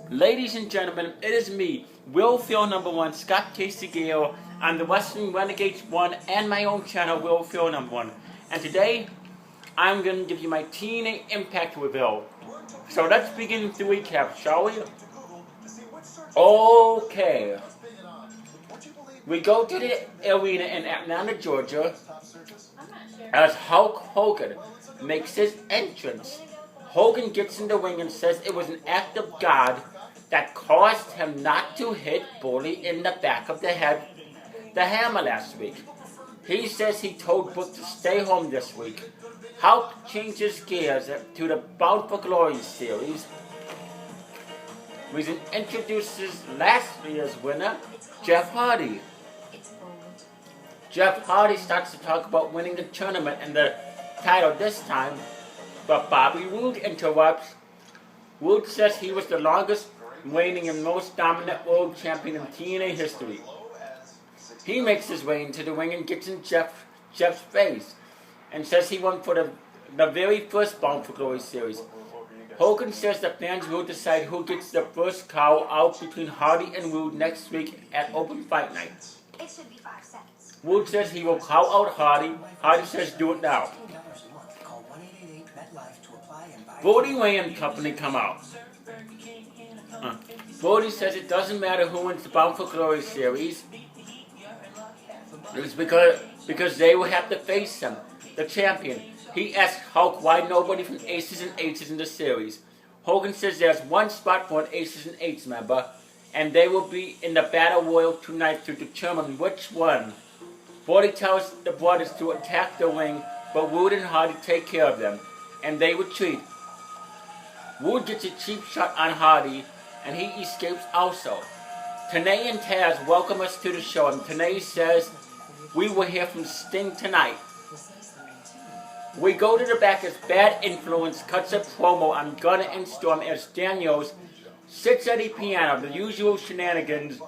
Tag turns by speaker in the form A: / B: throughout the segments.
A: Ladies and gentlemen, it is me, Will Phil number 1, Scott Casey Gale, on the Wrestling Renegades 1 and my own channel, Will Phil number 1. And today, I'm going to give you my TNA Impact review. So let's begin the recap, shall we? Okay. We go to the arena in Atlanta, Georgia, as Hulk Hogan makes his entrance. Hogan gets in the ring and says it was an act of God that caused him not to hit Bully in the back of the head, the hammer last week. He says he told Book to stay home this week. Hulk changes gears to the Bound for Glory series. Reason introduces last year's winner, Jeff Hardy. Jeff Hardy starts to talk about winning the tournament and the title this time, but Bobby Roode interrupts. Roode says he was the longest reigning and most dominant world champion in TNA history. He makes his way into the ring and gets in Jeff's face and says he won for the very first Bound for Glory series. Hogan says the fans will decide who gets the first cow out between Hardy and Roode next week at Open Fight Night.
B: It should be 5 seconds.
A: Roode says he will cow out Hardy. Hardy says do it now. Brody Ray and company come out. Brody says it doesn't matter who wins the Bound for Glory series. It's because they will have to face him, the champion. He asks Hulk why nobody from Aces and Eights is in the series. Hogan says there's one spot for an Aces and Eights member, and they will be in the Battle Royal tonight to determine which one. Brody tells the brothers to attack the ring, but Roode and Hardy take care of them, and they retreat. Roode gets a cheap shot on Hardy, and he escapes also. Tenay and Taz welcome us to the show, and Tenay says, "We will hear from Sting tonight." We go to the back as Bad Influence cuts a promo on Gunner and Storm as Daniels sits at the piano, the usual shenanigans.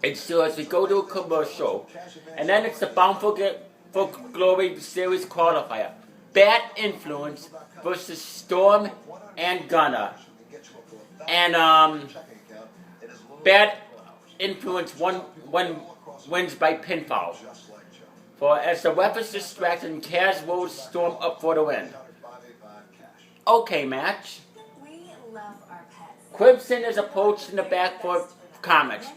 A: And so as we go to a commercial, and then it's the Bound for Glory Series qualifier. Bad Influence versus Storm and Gunner. And Bad Influence wins by pinfall. For as the ref is distracted and Kaz rolls Storm up for the win. Okay, match.
B: We love our pets.
A: Crimson is approached in the back for comments.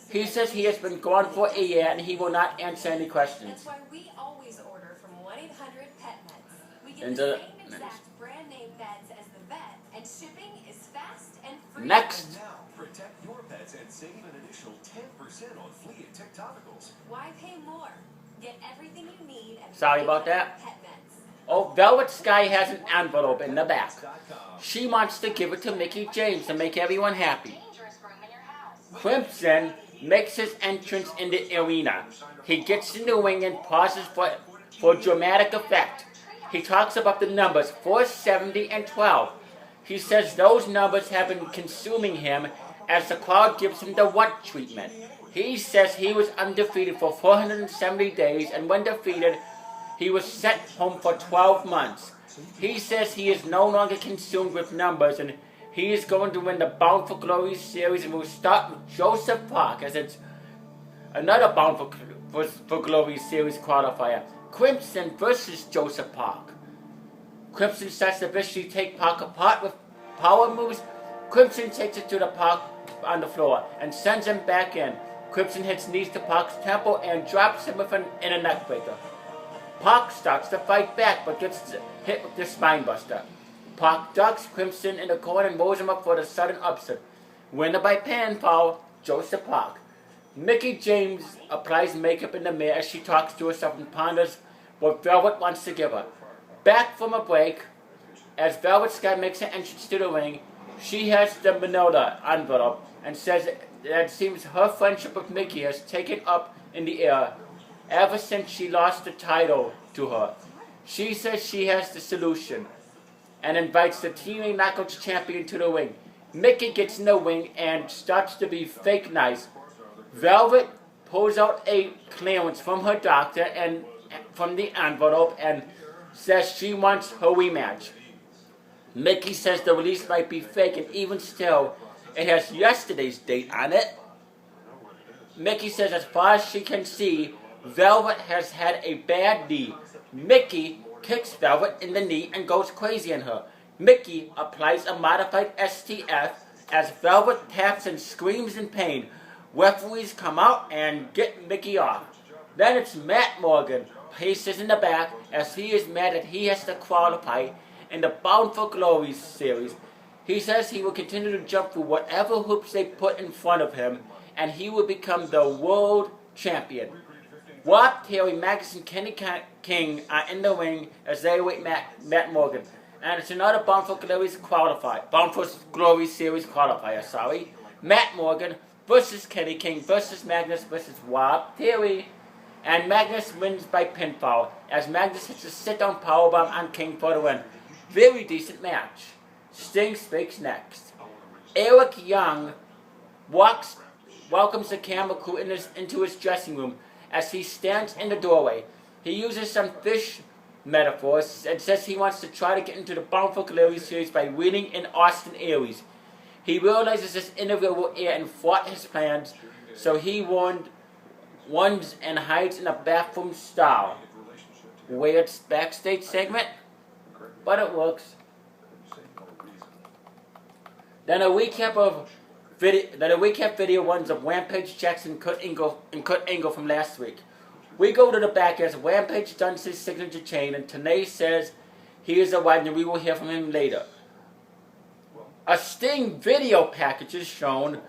A: He says he has been gone for a year and he will not answer any questions.
B: That's why we always order from 1-800-PET-MEDS. We get
A: And
B: the same exact brand name beds as the vet, and shipping is fast and free.
A: Next.
C: Now, protect your pets and save an additional 10% on flea and tick topicals.
B: Why pay more? Get everything you need at
A: Sorry about that.
B: 1-800-PET-MEDS.
A: Oh, Velvet Sky has an envelope in the back. She wants to give it to Mickie James to make everyone happy. Crimson makes his entrance in the arena. He gets in the ring and pauses for dramatic effect. He talks about the numbers 470 and 12. He says those numbers have been consuming him as the crowd gives him the what treatment. He says he was undefeated for 470 days, and when defeated, he was sent home for 12 months. He says he is no longer consumed with numbers, and he is going to win the Bound for Glory series, and will start with Joseph Park as it's another Bound for Glory series qualifier. Crimson versus Joseph Park. Crimson starts to viciously take Park apart with power moves. Crimson takes it to the Park on the floor and sends him back in. Crimson hits knees to Park's temple and drops him in a neckbreaker. Park starts to fight back but gets hit with the spinebuster. Park ducks Crimson in the corner and rolls him up for the sudden upset. Winner by pinfall, Joseph Park. Mickie James applies makeup in the mirror as she talks to herself and ponders what Velvet wants to give her. Back from a break, as Velvet Sky makes an entrance to the ring, she has the manila envelope and says that it seems her friendship with Mickie has taken up in the air ever since she lost the title to her. She says she has the solution and invites the TNA Knockouts champion to the ring. Mickie gets in the ring and starts to be fake nice. Velvet pulls out a clearance from her doctor and from the envelope and says she wants her rematch. Mickie says the release might be fake, and even still, It has yesterday's date on it. Mickey says as far as she can see, Velvet has had a bad knee. Mickey kicks Velvet in the knee and goes crazy on her. Mickey applies a modified STF as Velvet taps and screams in pain. Referees come out and get Mickey off. Then it's Matt Morgan. Paces in the back as he is mad that he has to qualify in the Bound for Glory series. He says he will continue to jump through whatever hoops they put in front of him and he will become the world champion. Rob, Terry, Magnus, and Kenny King are in the ring as they await Matt Morgan. And it's another Bound for Glory series qualifier, Matt Morgan versus Kenny King versus Magnus versus Rob, Terry. And Magnus wins by pinfall as Magnus hits a sit-down powerbomb on King for the win. Very decent match. Sting speaks next. Eric Young welcomes the camera crew into his dressing room as he stands in the doorway. He uses some fish metaphors and says he wants to try to get into the Bound for Glory series by winning in Austin Aries. He realizes this interview will air and thwart his plans, so he runs and hides in a bathroom stall. Weird backstage segment, but it works. Then a recap video runs of Rampage, Jackson, Kurt Angle from last week. We go to the back as Rampage does his signature chain and TNA says he is arrived and we will hear from him later. A Sting video package is shown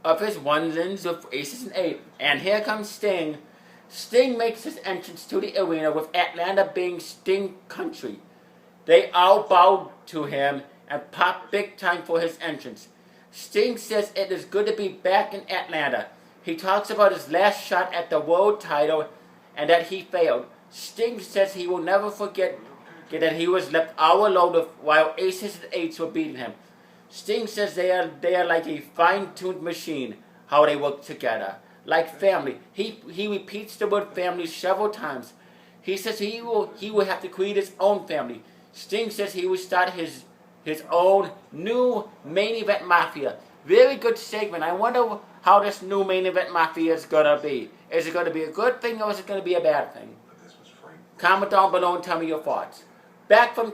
A: of his ones-ins with Aces and 8. And here comes Sting. Sting makes his entrance to the arena with Atlanta being Sting country. They all bow to him and pop big time for his entrance. Sting says it is good to be back in Atlanta. He talks about his last shot at the world title and that he failed. Sting says he will never forget that he was left all alone while Aces and 8s were beating him. Sting says they are like a fine-tuned machine, how they work together, like family. He repeats the word family several times. He says he will have to create his own family. Sting says he will start his own new main event mafia. Very good segment. I wonder how this new main event mafia is gonna be. Is it gonna be a good thing or is it gonna be a bad thing? Comment down below and tell me your thoughts. Back from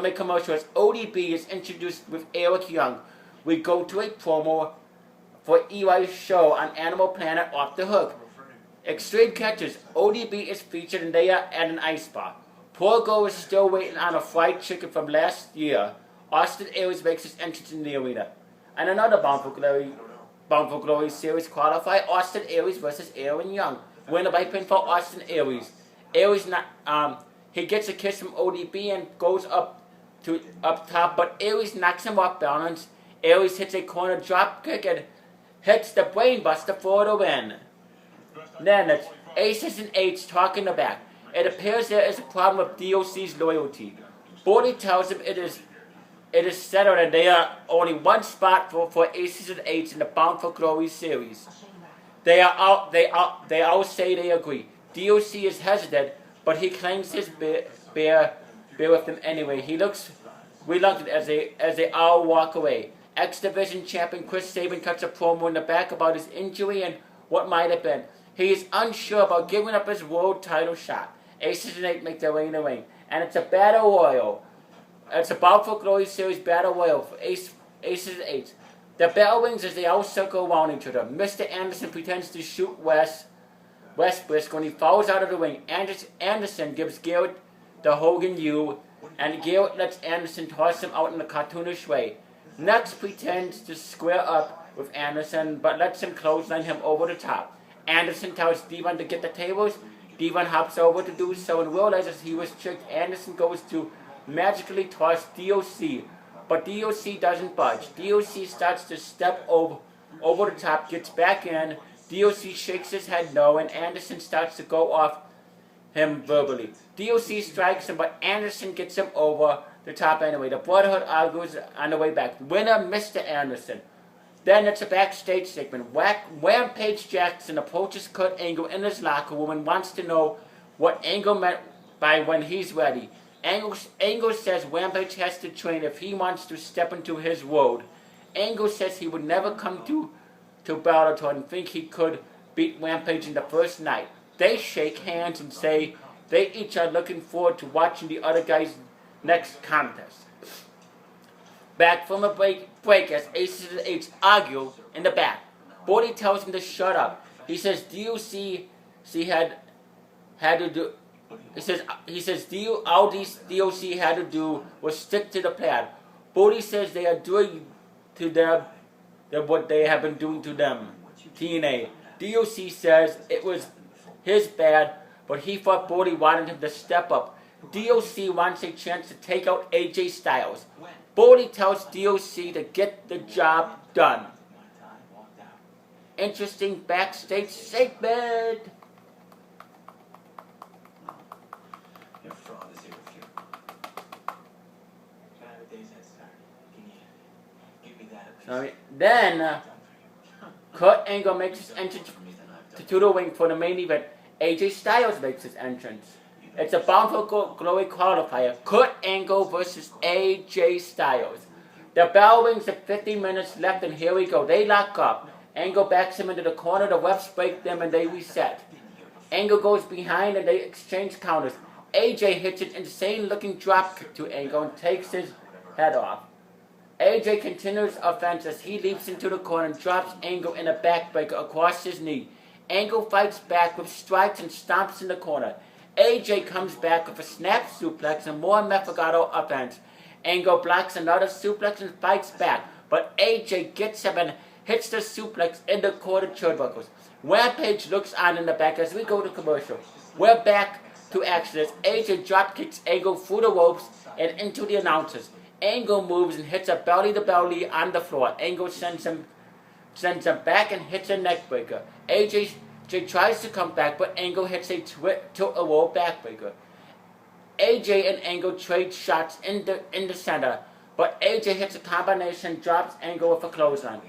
A: a commercial as ODB is introduced with Eric Young. We go to a promo for EY's show on Animal Planet Off the Hook. Extreme Catches, ODB is featured and they are at an ice bar. Porgo is still waiting on a fried chicken from last year. Austin Aries makes his entrance in the arena. And another Bound for Glory series qualifier, Austin Aries versus Aaron Young. Winner by pinfall, Austin Aries. Aries he gets a kiss from ODB and goes up top, but Aries knocks him off balance. Aries hits a corner drop kick and hits the brainbuster for the win. Then it's Aces and 8s talking the back. It appears there is a problem with DOC's loyalty. Bodie tells him it is settled and they are only one spot for Aces and 8s in the Bound for Glory series. They all say they agree. DOC is hesitant, but he claims his bear with them anyway. He looks reluctant as they all walk away. X Division champion Chris Sabin cuts a promo in the back about his injury and what might have been. He is unsure about giving up his world title shot. Aces and 8 make their way in the ring, and it's a battle royal. It's a Bound for Glory series battle royal for Aces and 8s. The bell rings as they all circle around each other. Mr. Anderson pretends to shoot Wes Briscoe when he falls out of the ring. Anderson gives Garrett the Hogan U, and Garrett lets Anderson toss him out in a cartoonish way. Nux pretends to square up with Anderson, but lets him clothesline him over the top. Anderson tells Devon to get the tables. Devon hops over to do so and realizes he was tricked. Anderson goes to magically toss DOC, but DOC doesn't budge. DOC starts to step over the top, gets back in. DOC shakes his head no, and Anderson starts to go off him verbally. DOC strikes him, but Anderson gets him over the top anyway. The Brotherhood argues on the way back. Winner, Mr. Anderson. Then it's a backstage segment. Rampage Jackson approaches Kurt Angle in his locker room and wants to know what Angle meant by when he's ready. Angle says Rampage has to train if he wants to step into his world. Angle says he would never come to Bellator and think he could beat Rampage in the first night. They shake hands and say they each are looking forward to watching the other guy's next contest. Back from a break as Aces and Eights argue in the back. Bodie tells him to shut up. He says DOC had to do. He says all these DOC had to do was stick to the plan. Bodie says they are doing to them what they have been doing to them. TNA. DOC says it was his bad, but he thought Bodie wanted him to step up. DOC wants a chance to take out AJ Styles. Bodie tells DOC to get the job done. Interesting backstage segment.
C: Your fraud is here with you. Can I have a day's head start? Can you give me that at least?
A: Then Kurt Angle makes his entrance to the ring for the main event. AJ Styles makes his entrance. It's a Bound for Glory qualifier. Kurt Angle versus AJ Styles. The bell rings at 50 minutes left, and here we go. They lock up. Angle backs him into the corner. The refs break them, and they reset. Angle goes behind, and they exchange counters. AJ hits an insane-looking drop kick to Angle and takes his head off. AJ continues offense as he leaps into the corner and drops Angle in a backbreaker across his knee. Angle fights back with strikes and stomps in the corner. AJ comes back with a snap suplex and more Mephigato offense. Angle blocks another suplex and fights back, but AJ gets him and hits the suplex in the quarter turnbuckles. Rampage looks on in the back as we go to commercial. We're back to action as AJ drop kicks Angle through the ropes and into the announcers. Angle moves and hits a belly-to-belly on the floor. Angle sends him back and hits a neckbreaker. AJ tries to come back, but Angle hits a tilt-a-roll backbreaker. AJ and Angle trade shots in the center, but AJ hits a combination and drops Angle with a clothesline.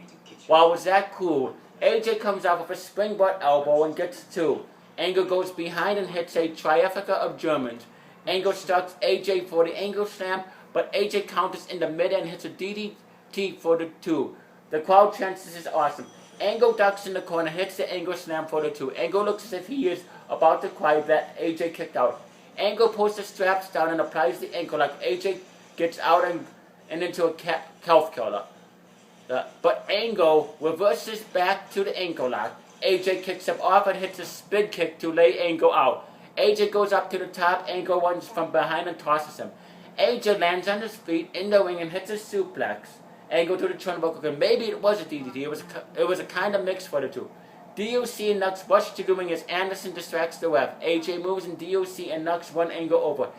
A: Wow, was that cool? AJ comes out with a springboard elbow and gets two. Angle goes behind and hits a trifecta of Germans. Angle starts AJ for the Angle Slam, but AJ counters in the mid and hits a DDT for the two. The crowd chants this is awesome. Angle ducks in the corner, hits the Angle Slam for the two. Angle looks as if he is about to cry that AJ kicked out. Angle pulls the straps down and applies the ankle like AJ gets out and into a calf killer. But Angle reverses back to the ankle lock. AJ kicks him off and hits a spin kick to lay Angle out. AJ goes up to the top. Angle runs from behind and tosses him. AJ lands on his feet in the ring and hits a suplex. Angle to the turnbuckle. Maybe it was a DDT. It was a kind of mix for the two. DOC and Nux rush to the ring as Anderson distracts the ref. AJ moves and DOC and Nux run Angle over.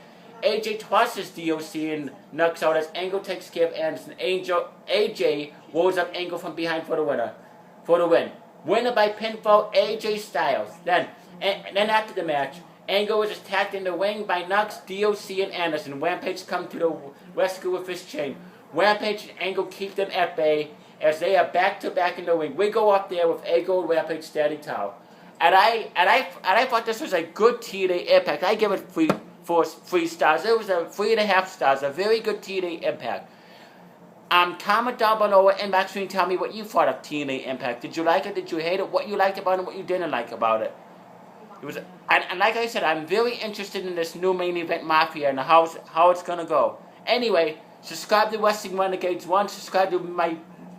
A: AJ tosses DOC and Nux out as Angle takes care of Anderson. AJ rolls up Angle from behind for the win. Winner by pinfall, AJ Styles. Then after the match, Angle was attacked in the ring by Nux, DOC, and Anderson. Rampage come to the rescue with his chain. Rampage and Angle keep them at bay as they are back to back in the ring. We go up there with Angle and Rampage standing tall. And I thought this was a good TNA Impact. I give it 3 stars. It was a 3.5 stars. A very good TNA Impact. Comment down below and actually tell me what you thought of TNA Impact. Did you like it? Did you hate it? What you liked about it? What you didn't like about it? And like I said, I'm very interested in this new main event Mafia and how it's gonna go. Anyway, subscribe to Wrestling Renegades 1. Subscribe to my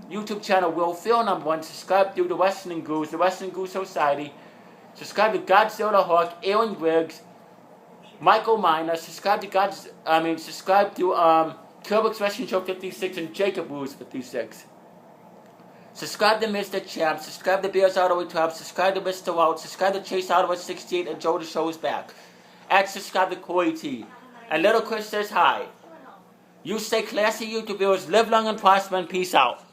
A: YouTube channel, Will Phil #1. Subscribe to the Wrestling Goose, the Wrestling Goose Society. Subscribe to Godzilla Hawk, Aaron Briggs, Michael Miner. Subscribe to Kerbeck's Wrestling Show 56 and Jacob Rules 56. Subscribe to Mr. Champ. Subscribe to Bears Auto 12. Subscribe to Mr. Out. Subscribe to Chase Auto 68 and Joe the Show's back. And subscribe to Corey T. And Little Chris says hi. You stay classy, YouTube viewers. Live long and prosper and peace out.